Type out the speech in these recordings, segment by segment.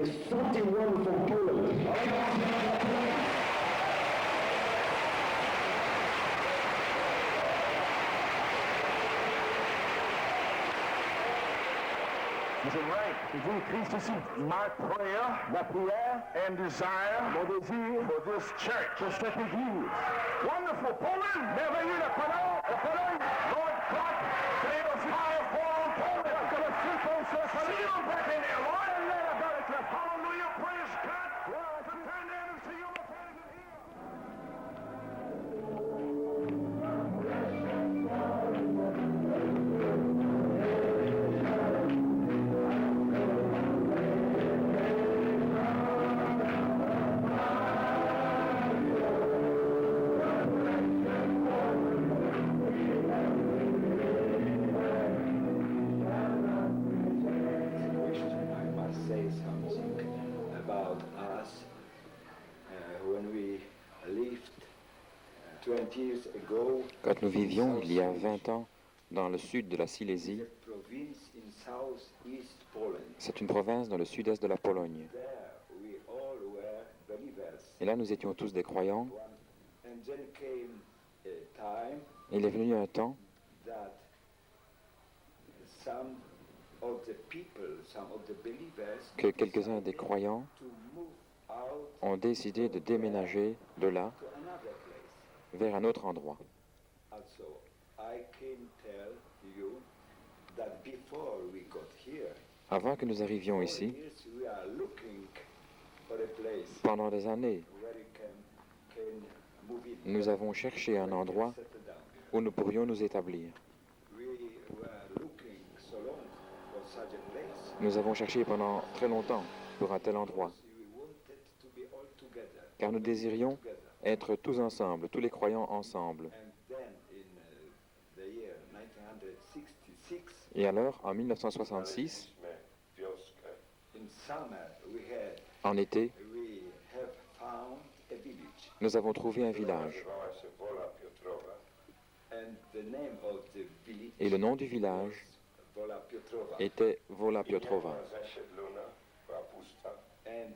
It's something wonderful Poland. Vous êtes right. J'ai écrit ceci. My prayer, ma prière, and desire, mon désir, for this church, pour cette église. Wonderful Poland, merveilleux la Pologne. Lord God, save us high for Poland. Que le feu tombe sur la Pologne. See you back in there, Lord. And let about it, hallelujah, praise God. Well, to turn down and see you in here. Say something about us when we lived 20 years ago. Quand nous vivions il y a 20 ans dans le sud de la Silésie, Province in southeast Poland. c'est une province dans le sud-est de la Pologne. There we all were believers. Et là, nous étions tous des croyants. And then came a time Il est venu un temps that some of the people, some of the believers, que quelques-uns des croyants to move out ont décidé de déménager de là to another place. vers un autre endroit. Also, I can tell you that before we got here, Avant que nous arrivions ici, years we are looking for a place pendant des années, where we can move in. nous avons cherché un endroit Settle down. où nous pourrions nous établir. We were looking so long for such a place. Nous avons cherché pendant très longtemps pour un tel endroit, We wanted to be all together. car nous désirions être tous ensemble, tous les croyants ensemble. And then in the year 1966, Et alors, en 1966, in summer, en été, we have found a village. nous avons trouvé un village. And the name of the village Et le nom du village was Wola Piotrowa. était Wola Piotrowa. And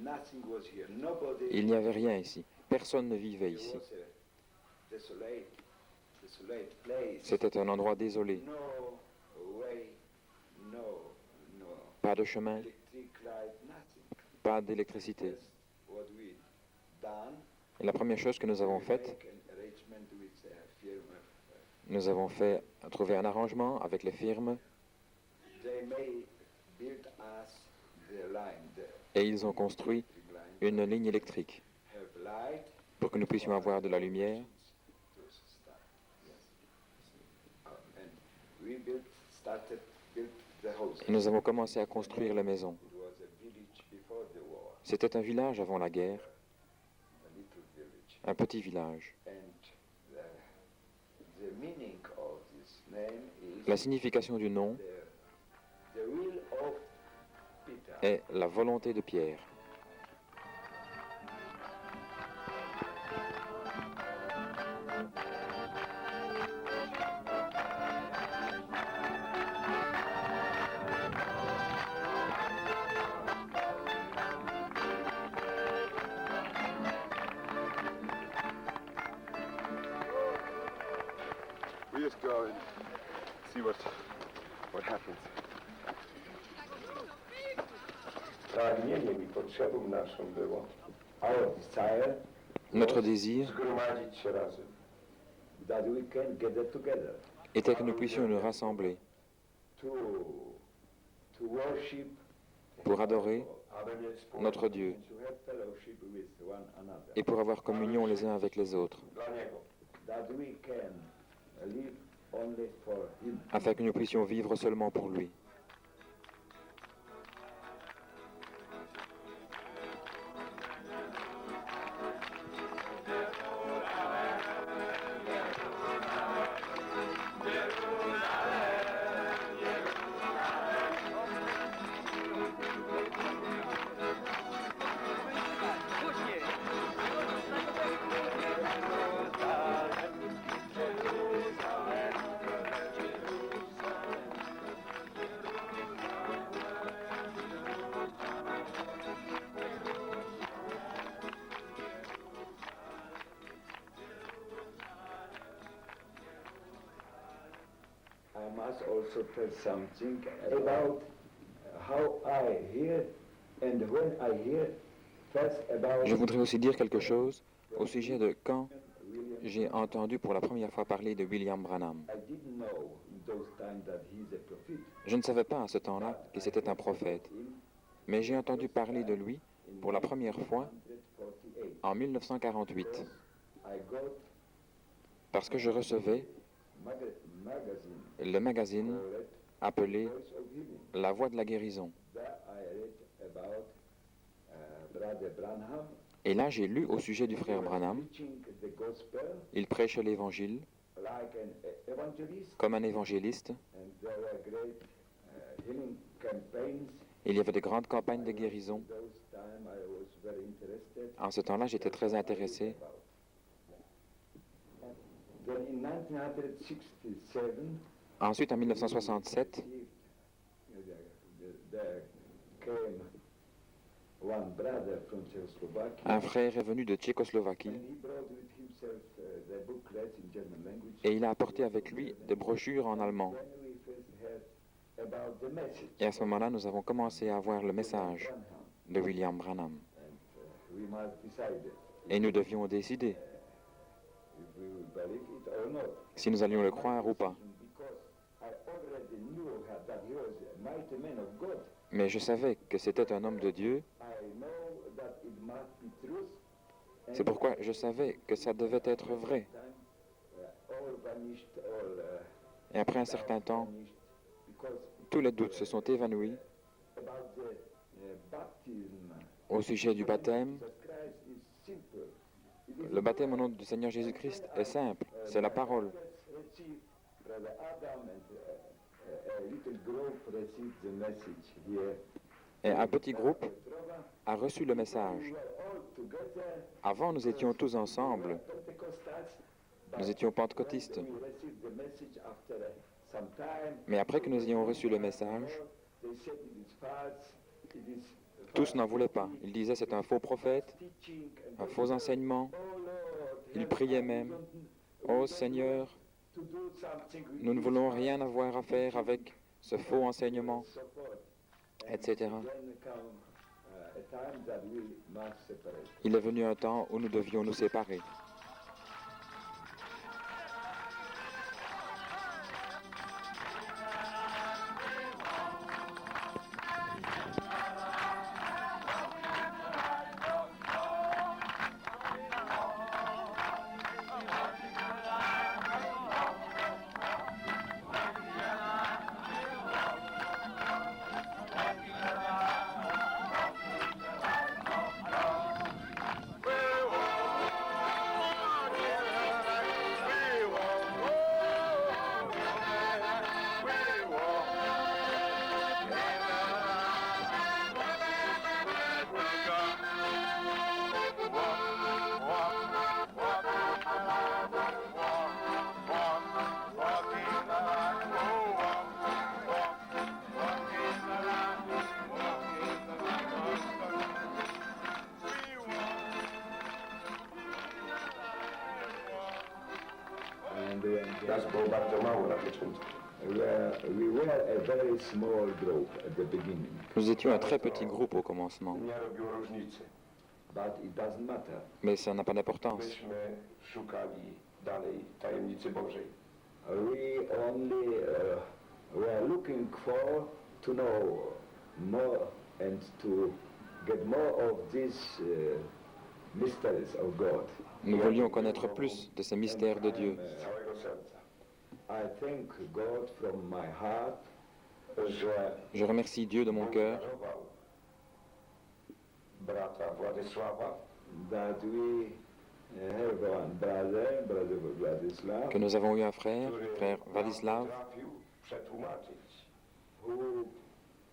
nothing was here. Nobody. Il n'y avait rien ici. Personne ne vivait It ici. was a desolate place. C'était un endroit désolé. No way, no Pas de chemin, electric light, nothing. pas d'électricité. That's what we done. Et la première chose que nous avons faite, Make an arrangement with a firm. nous avons fait trouver un arrangement avec les firmes They may build us the line there. et ils ont construit une ligne électrique Have light. pour que nous puissions avoir de la lumière. Those stuff. Yes. And we started build the house. Et nous avons commencé à construire la maison. It was a village before the war, C'était un village avant la guerre, a little village. un petit village. And the meaning of this name is La signification du nom the will of Peter. est la volonté de Pierre. We just go and see what happens. Pragnieniem i potrzebą naszą było Our desire Notre désir zgromadzić się razem. that we can gather together était que nous puissions nous rassembler to worship pour adorer aby mieć wspólne notre Dieu and to have fellowship with one another. et pour avoir communion les uns avec les autres, dla Niego. That we can live only for Him. afin que nous puissions vivre seulement pour lui. must also tell something about how I hear and when I hear first about Je voudrais aussi dire quelque chose au sujet de quand j'ai entendu pour la première fois parler de William Branham. I didn't know in those times that he's a prophet. Je ne savais pas à ce temps-là que c'était un prophète, mais j'ai entendu parler de lui pour la première fois 1948. en 1948, I got parce que je recevais magazine le magazine called appelé Voice of Healing. La Voix de la guérison. There I read about Brother Branham Et là, j'ai lu au sujet du frère Branham. preaching the gospel Il prêchait l'Évangile like an evangelist, comme un évangéliste. and there were great healing campaigns. Il y avait de grandes campagnes de guérison. Those time I was very interested. En ce temps-là, j'étais très intéressé. Then in 1967, Ensuite, en 1967, there came one brother from Czechoslovakia, un frère est venu de Tchécoslovaquie and he brought with himself the booklets in German language. et il a apporté avec lui des brochures en allemand. When we first heard about the message Et à ce moment-là, nous avons commencé à voir le message Branham, de William Branham. and we must decide Et nous devions décider if we will believe it or not. si nous allions le croire ou pas. Because I already knew that he was a mighty man of God. Mais je savais que c'était un homme de Dieu. I know that it must be truth. C'est pourquoi je savais que ça devait être vrai. All vanished, all Et après un certain temps, vanished, because tous les doutes se sont évanouis about the baptism, au sujet du baptême. Jesus Christ is simple. It is Le baptême au nom du Seigneur Jésus-Christ est simple, c'est la parole. let's see, Brother Adam and a little group received the message here. Et un petit groupe a reçu le message. We were all together, Avant, nous étions tous ensemble. Pentecostals, Nous étions pentecôtistes. we received the message after some time. Mais après que nous ayons reçu le message, They said it is false, it is tous n'en voulaient pas. Ils disaient c'est un faux prophète, teaching, un faux enseignement. oh Lord, Ils priaient même, ô Seigneur, to do something with nous ne voulons rien avoir à faire avec ce faux enseignement, support. etc. Then come a time that we must separate. Il est venu un temps où nous devions nous séparer. Nas było bardzo mało na początku. We were a very small group at the beginning, Nous étions un très petit groupe au commencement, Nie robiło różnicy. but it doesn't matter. mais ça n'a pas d'importance. Myśmy szukali dalej tajemnicy Bożej. We only were looking for to know more and to get more of these mysteries of God. Nous voulions connaître plus de ces mystères de Dieu. Z całego serca. I thank God from my heart Że Je remercie Dieu de mon cœur darował brata Władysława, that we have one brother Vladislav, que nous avons eu un frère, który frère nam Vladislav, potrafił przetłumaczyć who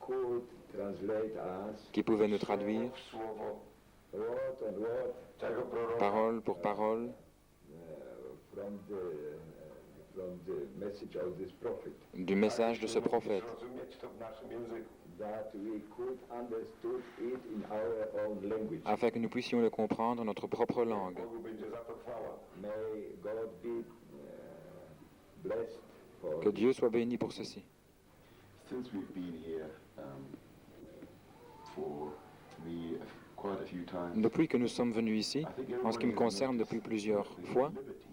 could translate us qui pouvait nous traduire w słowo word on word tego proroka. parole pour parole from the message of this prophet, du message de ce prophète, Zrozumieć to w naszym języku. that we could understood it in our own language. afin que nous puissions le comprendre en notre propre langue. Bogu będzie za to chwała. May God be blessed Que Dieu soit béni pour ceci. Since we've been here for me quite a few times, Depuis que nous sommes venus ici, en ce qui me concerne depuis plusieurs fois, liberty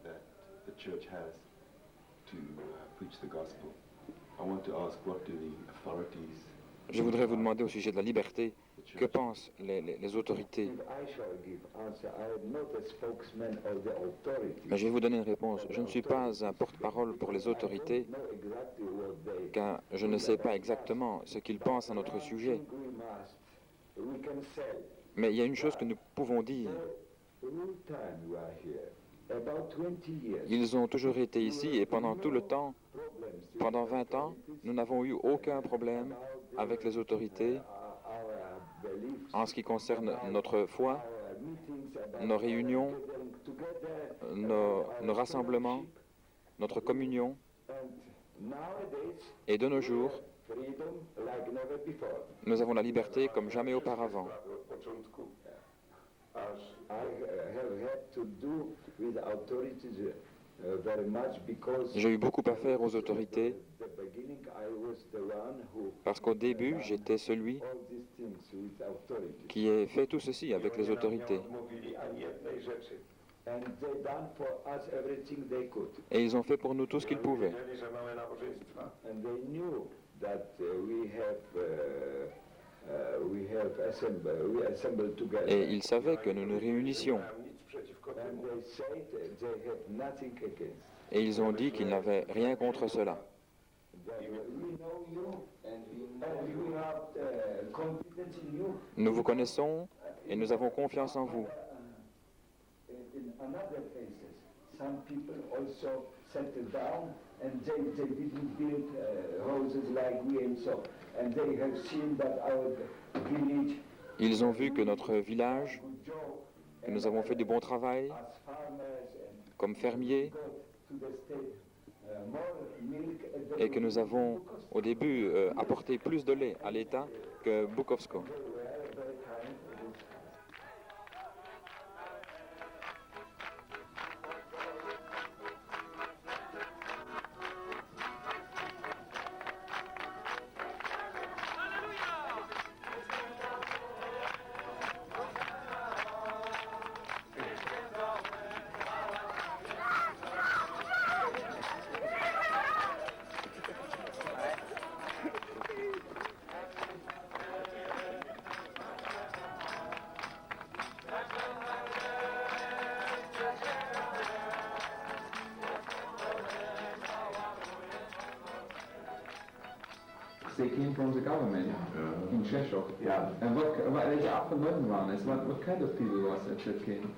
that the church has to preach the gospel. I want to ask, what do the authorities je voudrais vous demander au sujet de la liberté, que pensent les autorités? If I shall give answer, I am not a spokesman of the authority. Mais je vais vous donner une réponse. Je ne suis pas un porte-parole pour les autorités, Know exactly what they car je ne sais pas exactement ce qu'ils pensent à notre sujet. we can say. Mais il y a une chose que nous pouvons dire. The whole time you are here, about 20 years, Ils ont toujours été ici et pendant tout le temps, pendant 20 ans, nous n'avons eu aucun problème avec les autorités our beliefs, en ce qui concerne notre foi, our meetings, about nos réunions, gathering together, nos rassemblements, notre communion. and nowadays, Et de nos jours, freedom like never before. nous avons la liberté comme jamais auparavant. W początku, aż I have had to do with authorities very much because J'ai eu beaucoup à faire aux autorités the beginning I was the one who parce qu'au début, j'étais celui all these things with authorities. qui ait fait tout ceci avec les autorités. nie odmówili ani jednej rzeczy. And they done for us everything they could. Et ils ont fait pour nous tout ce qu'ils pouvaient. Wiedzieli, że mamy nabożeństwa. And they knew that we assembled together. Et ils savaient que nous nous réunissions. Nie miałem nic przeciwko And temu. they said they have nothing against. Et ils ont dit qu'ils n'avaient rien contre cela. That we know you and we have confidence in you. Nous vous connaissons et nous avons confiance en vous. In another cases, some people also settled down and they didn't build houses like we and so. And they have seen that our village Ils ont vu que notre village, good job que nous avons fait du bon travail as farmers and comme fermiers got to the state more milk et que nous avons au début apporté plus de lait à l'État que Bukovsko. They came from the government in Czechia. Ja. And welche Art von Leuten waren es? What kind of people was it that came?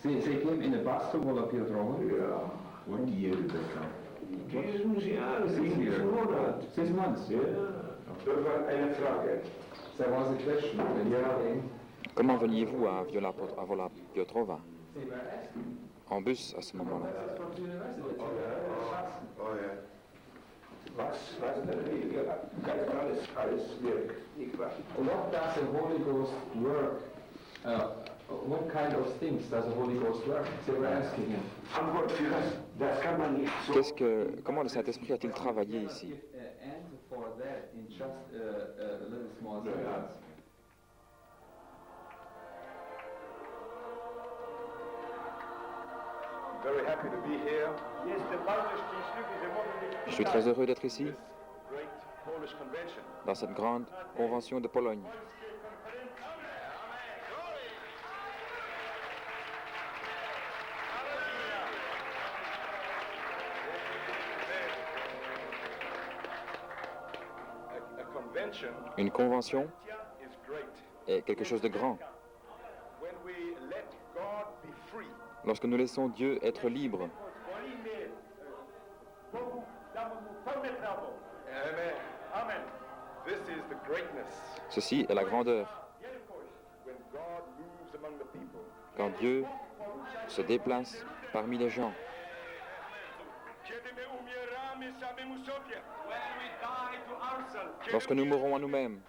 They came in a bus to Wola Piotrova? Ja. what year did they come? Jezus, ja, 6 Monat. 6 months. Ja. Das war eine Frage. There was a question when they came. Comment veniez-vous à Vola Piotrova? They were asking. En bus à ce moment-là. That's from the university. Oh ja. Was ganz alles wirkt, nicht wahr? What does the Holy Ghost work? What kind of things does the Holy Ghost work? They were asking him. Antwort für das kann man nicht so. Comment le Saint-Esprit a-t-il travaillé ici? Give an answer for that in just a little small sentence. Very happy to be here. Je suis très heureux d'être ici, Great Polish convention. dans cette grande convention de Pologne. A convention Une convention is great. est quelque chose de grand. When we let God be free, Lorsque nous laissons Dieu être libre, Amen. Amen. This is the greatness. ceci est la grandeur. When God moves among the people. Quand Dieu se déplace parmi les gens. Kiedy my umieramy samemu sobie. When we die to ourselves. Lorsque nous mourrons à nous-mêmes,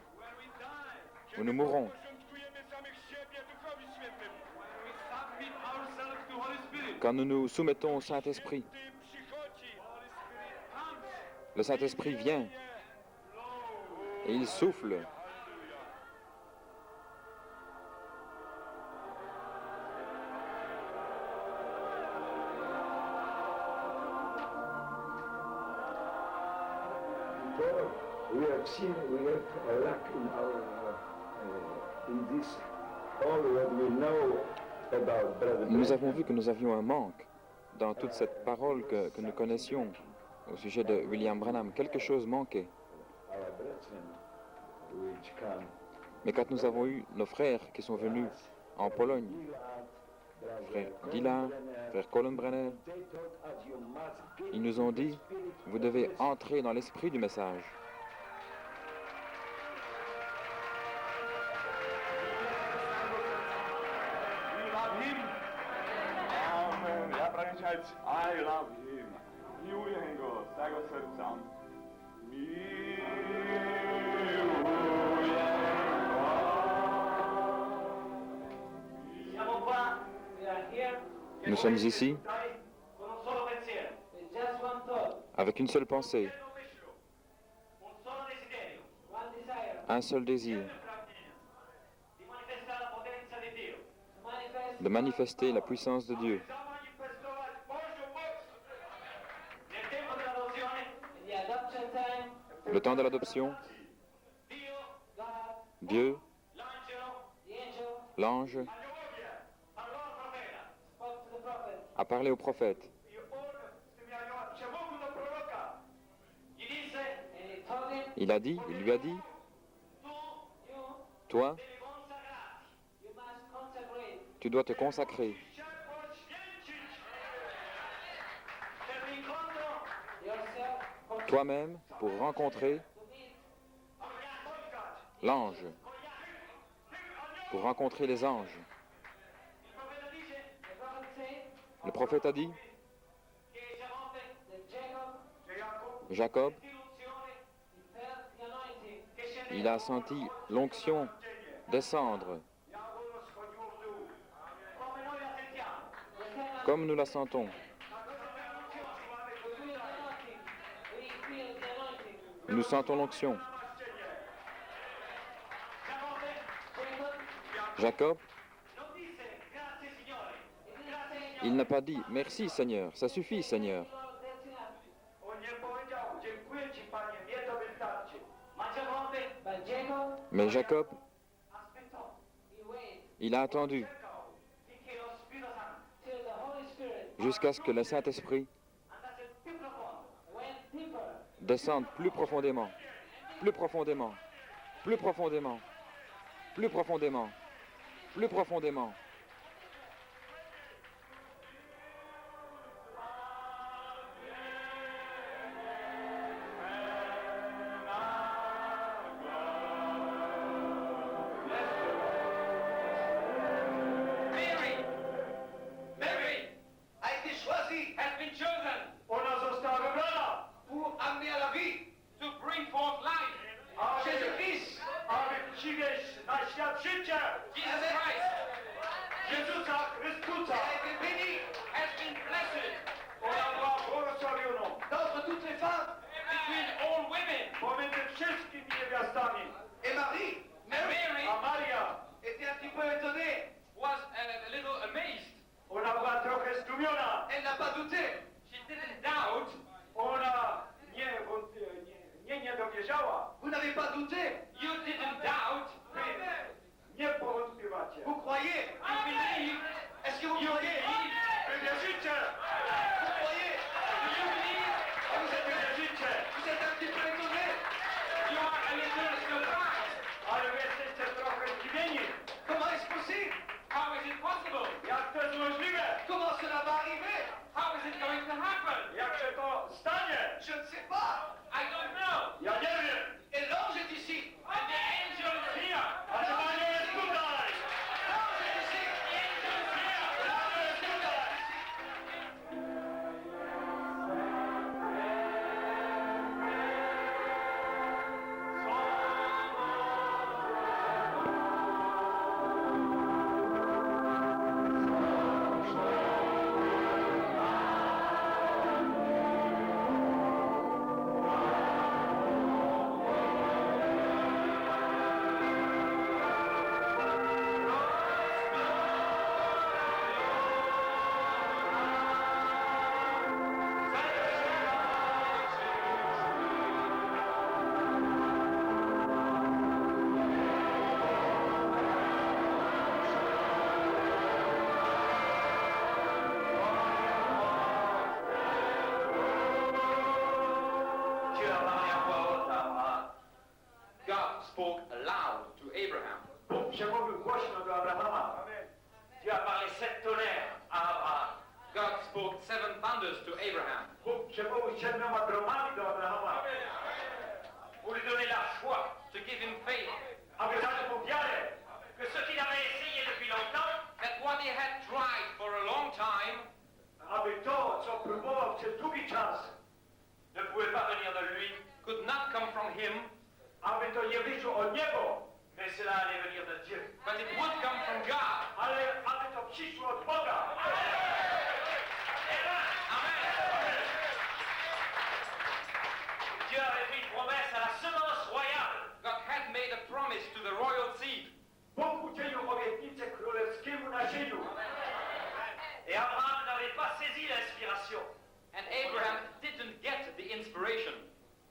ou nous mourrons, Porządkujemy samych siebie Duchowi Świętemu. When we submit ourselves to Holy Spirit. quand nous nous soumettons au Saint-Esprit, Ty przychodzi. Le Saint-Esprit vient et il souffle. Before, we have seen we have a lack in our in this all what we know about Brother Nous avons Branham. vu que nous avions un manque dans toute cette parole que nous connaissions au sujet de William Branham. Quelque chose manquait. Our brethren which come. Mais quand nous avons eu nos frères qui sont venus en Pologne, frère Gillard, frère Colin Brenner, They told us you must be ils nous ont dit, vous devez entrer dans l'esprit du message. You love him? Amen. Ja, braćać, I love him. Miłuję go z całego serca. Miłuję Siamo qua, we are here, Nous sommes ici con un solo pensiero, with just one thought, avec une seule pensée, un solo desiderio, one desire, un seul désir, di manifestare la potenza di Dio, to manifest de manifester la puissance de Dieu. nel tempo dell'adozione, in the adoption time, Le temps de l'adoption, Dio, God, Dieu, l'angelo, the angel, l'ange, parlò al profeta, spoke to the prophet, a parlé au prophète. gli disse, and he told him, Il a dit, il lui a dit, tu, you, toi, devi consacrarti, you must consecrate, tu dois te consacrer per l'incontro yourself, con toi-même pour rencontrer to meet l'ange, pour rencontrer les anges. il profeta dice, the prophet said, Le prophète a dit, che Giacobbe, that Jacob, Jacob, l'unzione, he felt the anointing, che scendeva, il a senti l'onction descendre come noi la sentiamo, the same comme nous la sentons. we feel the anointing, we feel the anointing, Nous sentons l'onction. Jacob, Jacob, non disse, grazie Signore, grazie il n'a pas dit, merci Seigneur, ça suffit Seigneur. Lord, that's enough. On nie powiedział, dziękuję Ci Panie, mnie to wystarczy. Ma Giacobbe, but Jacob, Mais Jacob, aspettò, he waited, il a attendu finché lo Spirito Santo, till the Holy Spirit jusqu'à ce que le Saint-Esprit andasse più profondo, went deeper, descende plus profondément, plus profondément, plus profondément, plus profondément, plus profondément. Mary, Mary, a été choisie, has been chosen Ona została wybrana, pour amener à la vie, to bring forth life. aby, Jésus-Christ, aby przywieźć na świat życie Jesus Christ, Jezusa Chrystusa. a été béni, has been blessed, Ona była błogosławioną d'entre toutes les femmes, between all women, pomiędzy wszystkimi niewiastami. et Marie, Mary, A Maria, était un petit peu étonnée, was a little amazed. ona była trochę zdumiona. Elle n'a pas douté. She didn't doubt. Ona nie dowierzała. Vous n'avez pas douté. You didn't doubt. Wy nie powątpiewacie. Vous croyez. You believe. Est-ce que vous croyez? Wy wierzycie. Vous croyez? Do you believe? A wy wierzycie. Vous êtes un petit peu étonné. You are a little surprised. Ale wy jesteście trochę zdziwieni. Comment est-ce possible? How is it possible? Jak to jest możliwe? Comment cela va arriver? How is it going to happen? Jak się to stanie? Je ne sais pas. I don't know. Ja nie wiem. Et l'ange est ici. And the angel is here. A to nie jest tutaj. L'ange est ici. spoke aloud to Abraham. Bóg przemówił głośno do Abrahama. Dieu a parlé 7 tonnerres à Abraham. God spoke 7 thunders to Abraham. Bóg przemówił 7 dromami do Abrahama. Pour lui donner la foi, To give him faith aby dać mu wiarę, que ce qu'il avait essayé depuis longtemps, that what he had tried for a long time aby to, co próbował przez długi czas, ne pouvait pas venir de lui, could not come from him, aby to nie wyszło od niego, mais cela allait venir de Dieu. but it would come from God. Ale aby to przyszło od Boga. Amen. Dieu avait fait une promesse à la semence royale. God had made a promise to the royal seed. Bóg uczynił obietnicę królewskiemu naczyniu. Et Abraham n'avait pas saisi l'inspiration. And Abraham didn't get the inspiration.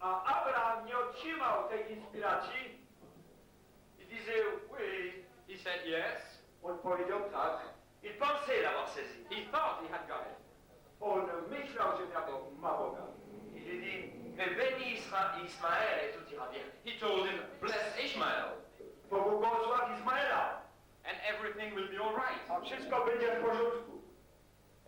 A Abraham nie otrzymał tej inspiracji i disait oui. He said yes. On powiedział tak. Il pensait l'avoir saisi. He thought he had got it. On myślał, że ma Boga. Il lui dit, mais bénis Ismaël et tout ira bien. He told him, bless Ishmael, Pobłogosław Izmaela, and everything will be all right. a wszystko będzie w porządku.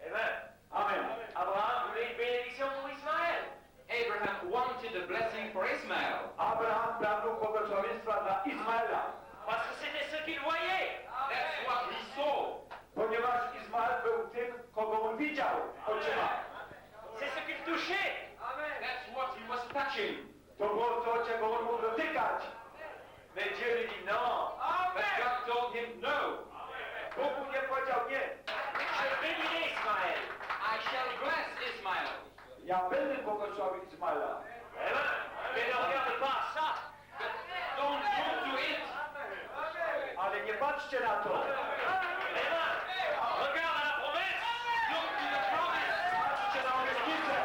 Amen. Amen. Abraham voulait une bénédiction pour Ismaël. Abraham wanted a blessing for Ishmael Abraham pragnął błogosławieństwa dla Izmaela. Parce que c'était ce qu'il voyait. That's what he saw. Ponieważ Izmael był tym, kogo on widział oczyma. C'est ce qu'il touchait. That's what he was touching. To było to, czego on mógł dotykać. Mais Dieu lui dit non. But God told him, no, Bóg mu nie powiedział nie. Je bénirai Ismaël. I shall bless Ishmael. Ja będę błogosławił Izmaela. Amen. Mais ne regarde pas à ça. But don't go to it. Ale nie patrzcie na to. Amen. Regarde à la promesse. Look to the promise. Patrzcie na obietnicę.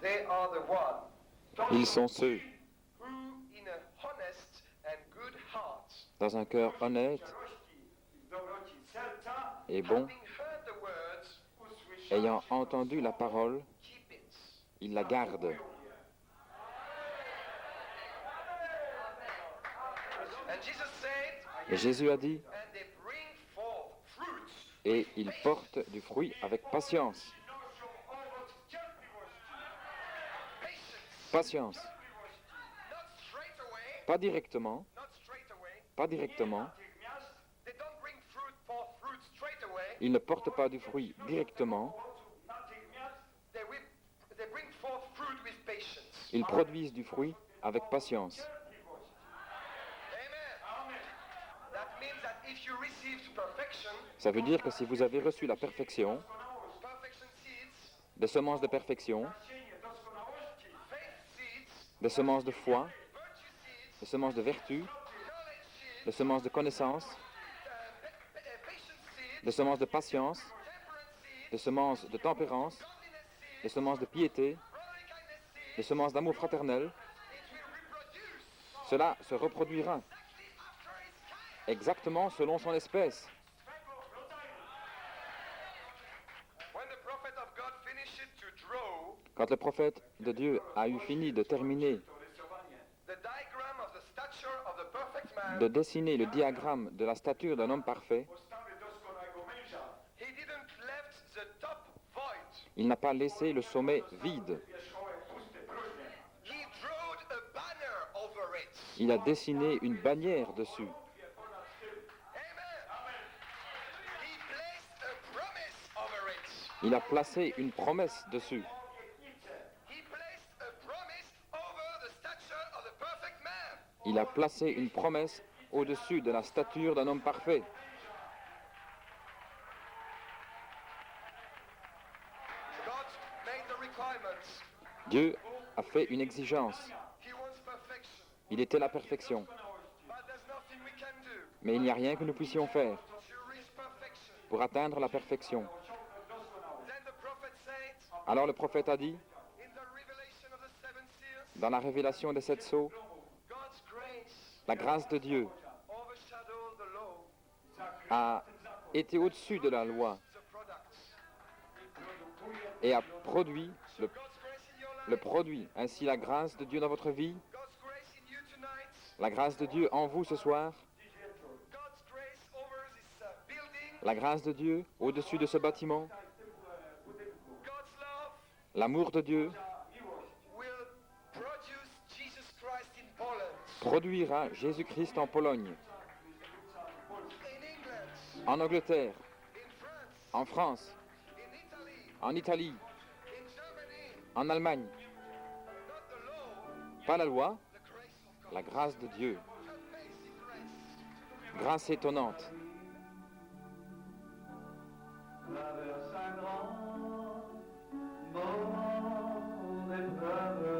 They are the one Ils sont ceux, who, in a honest and good heart, dans un cœur honnête Dobroci serca, et bon, having heard the words, ayant entendu la parole, keep it. ils la gardent. And Jesus said, Et Jésus a dit, and they bring forth fruit. et ils portent du fruit avec patience. noszą owoc cierpliwości. Patience. Not straight away, Pas directement, not straight away. pas directement. Natychmiast They don't bring forth fruit straight away. Ils ne portent pas du fruit directement. owoców natychmiast, They bring forth fruit with patience. Ils produisent du fruit avec patience. cierpliwość. Amen. That means that if you receive perfection, Ça veut dire que si vous avez reçu la perfection, perfection seeds, des semences de perfection, Nasienie doskonałości, faith seeds, des semences de foi, virtue seeds, des semences de vertu, knowledge seeds, des semences de connaissance, patience seeds, des semences de patience, temperance seeds, des semences de tempérance, godliness seeds, des semences de piété, brotherly kindness seeds, des semences d'amour fraternel. it will reproduce Cela se reproduira exactly after its kind. exactement selon son espèce. When the prophet of God finished to draw Quand le prophète de Dieu a eu fini de terminer the diagram of the stature of the perfect man, de dessiner le diagramme de la stature d'un homme parfait, postawy doskonałego męża, he didn't left the top void. il n'a pas laissé le sommet vide. wierzchołek pusty, próżny. He drawed a banner over it. Il a dessiné une bannière dessus. Il a placé une promesse dessus. Il a placé une promesse au-dessus de la stature d'un homme parfait. Dieu a fait une exigence. Il était la perfection. Mais il n'y a rien que nous puissions faire pour atteindre la perfection. Alors le prophète a dit, dans la révélation des 7 sceaux, la grâce de Dieu a été au-dessus de la loi et a produit le produit. Ainsi la grâce de Dieu dans votre vie, la grâce de Dieu en vous ce soir, la grâce de Dieu au-dessus de ce bâtiment, l'amour de Dieu produira Jésus-Christ en Pologne, en Angleterre, en France, en Italie, en Allemagne. Pas la loi, la grâce de Dieu. Grâce étonnante. Traverse un grand moment d'épreuve.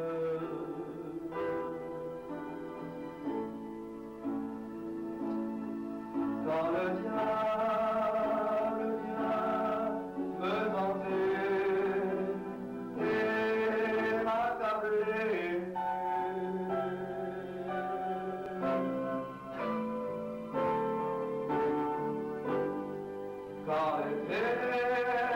Quand le diable vient me tenter et m'accabler, quand l'éternel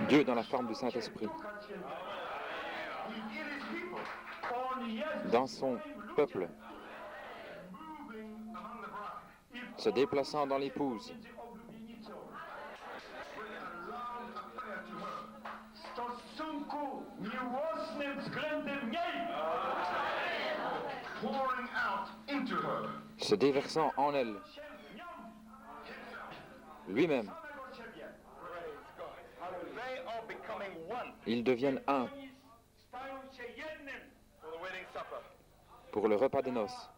Dieu dans la forme du Saint-Esprit, dans son peuple, se déplaçant dans l'épouse, se déversant en elle, lui-même. Ils deviennent un pour le repas des noces.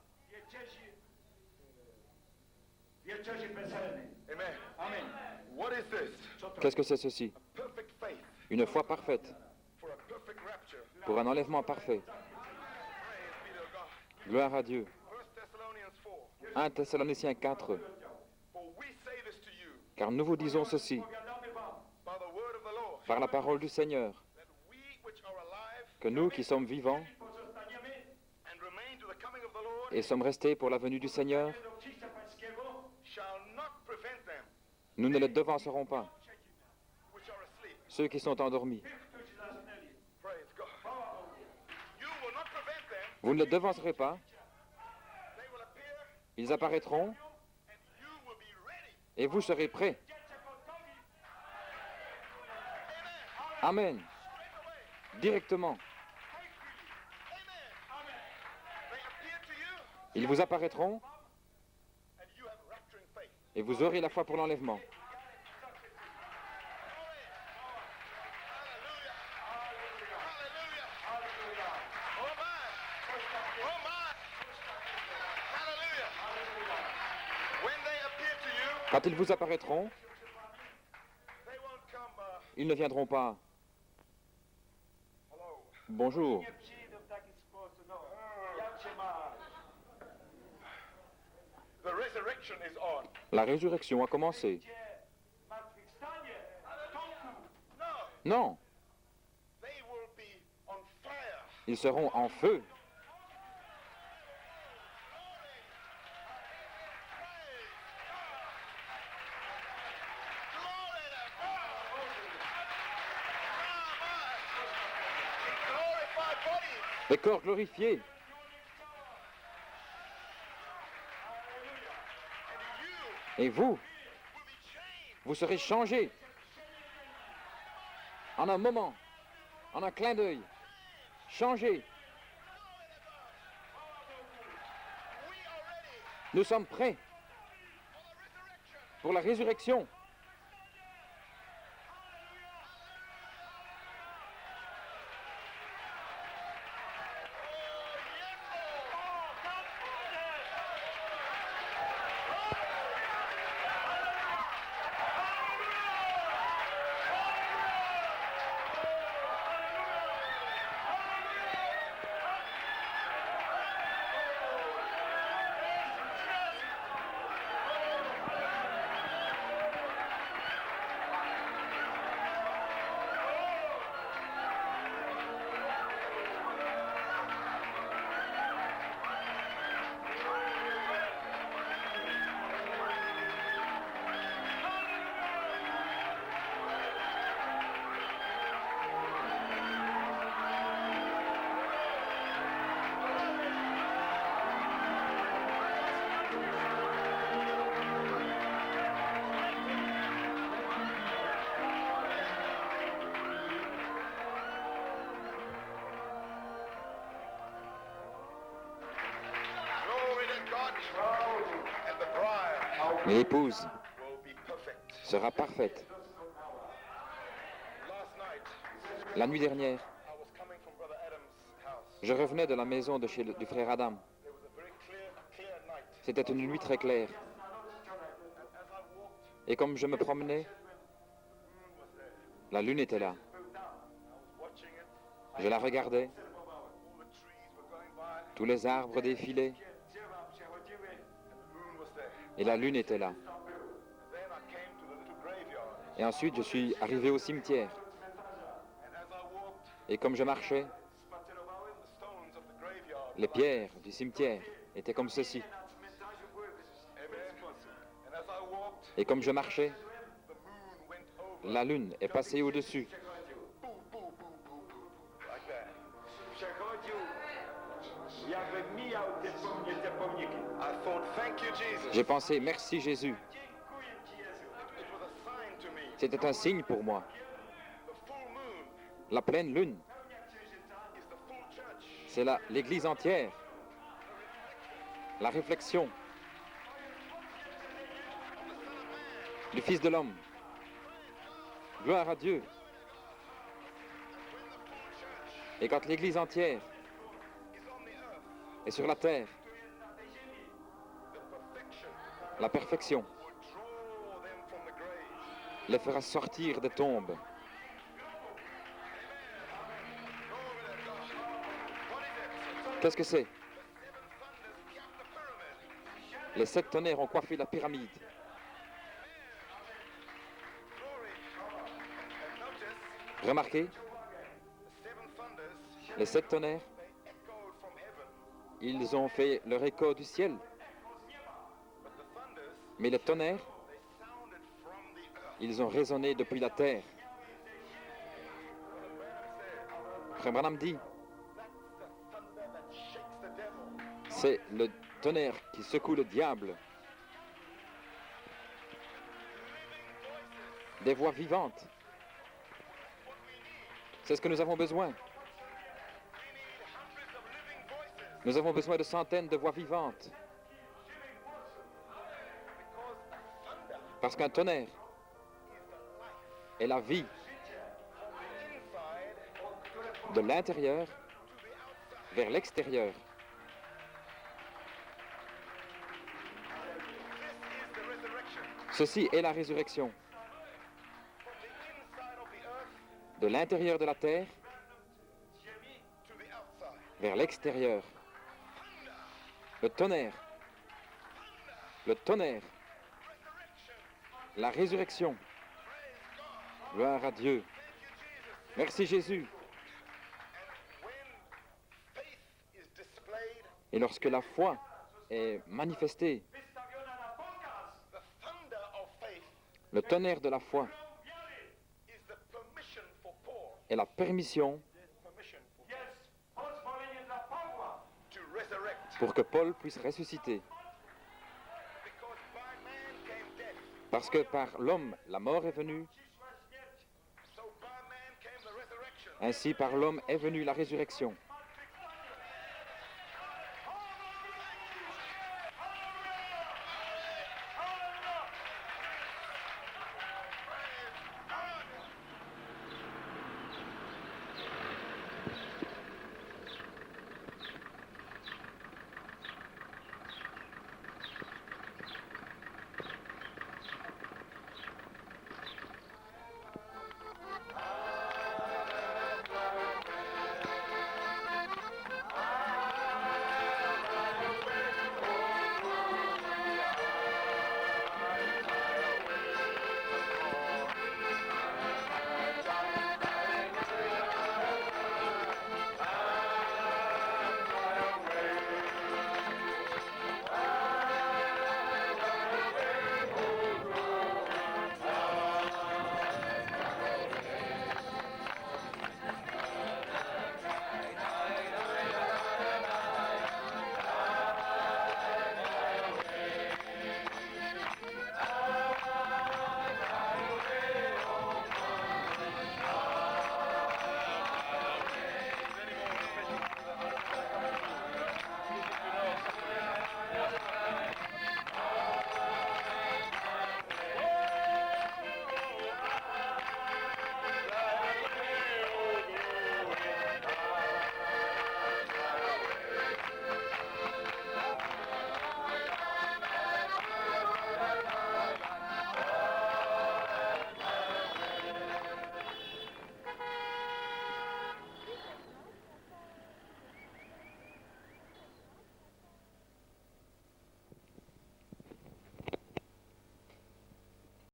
Qu'est-ce que c'est ceci? Une foi parfaite pour un enlèvement parfait. Gloire à Dieu. 1 Thessaloniciens 4. Car nous vous disons ceci, par la parole du Seigneur, que nous qui sommes vivants et sommes restés pour la venue du Seigneur, nous ne les devancerons pas, ceux qui sont endormis. Vous ne les devancerez pas, ils apparaîtront et vous serez prêts. Amen. Directement. Ils vous apparaîtront et vous aurez la foi pour l'enlèvement. Quand ils vous apparaîtront, ils ne viendront pas. Bonjour. La résurrection a commencé. Non. Ils seront en feu. Les corps glorifiés. Et vous serez changés en un moment, en un clin d'œil. Changés. Nous sommes prêts pour la résurrection. Mais l'épouse sera parfaite. La nuit dernière, je revenais de la maison du frère Adam. C'était une nuit très claire. Et comme je me promenais, la lune était là. Je la regardais. Tous les arbres défilaient. Et la lune était là. Et ensuite, je suis arrivé au cimetière. Et comme je marchais, les pierres du cimetière étaient comme ceci. Et comme je marchais, la lune est passée au-dessus. I thought, thank you, Jesus. J'ai pensé, merci Jésus. It was a sign to me. C'était un signe pour moi. The full moon La pleine lune, is the full church. c'est l'Église entière. La réflexion du Fils de l'homme. Gloire à Dieu. Et quand l'Église entière est sur la terre, la perfection Draw them from the grave. les fera sortir des tombes. Qu'est-ce que c'est? Les 7 tonnerres ont coiffé la pyramide. Remarquez, Seven thunders, les 7 tonnerres, they echoed from heaven. ils ont fait leur écho du ciel. But the thunders, Mais les tonnerres, they sounded from the earth. ils ont résonné depuis la terre. Frère Branham dit, That's the thunder that shakes the devil. c'est le tonnerre qui secoue le diable. Des voix vivantes. C'est ce que nous avons besoin. Nous avons besoin de centaines de voix vivantes. Parce qu'un tonnerre est la vie de l'intérieur vers l'extérieur. Ceci est la résurrection. De l'intérieur de la terre vers l'extérieur. Le tonnerre. Le tonnerre. La résurrection. Gloire à Dieu. Merci Jésus. Et lorsque la foi est manifestée, le tonnerre de la foi est la permission pour que Paul puisse ressusciter. Parce que par l'homme, la mort est venue, ainsi par l'homme est venue la résurrection.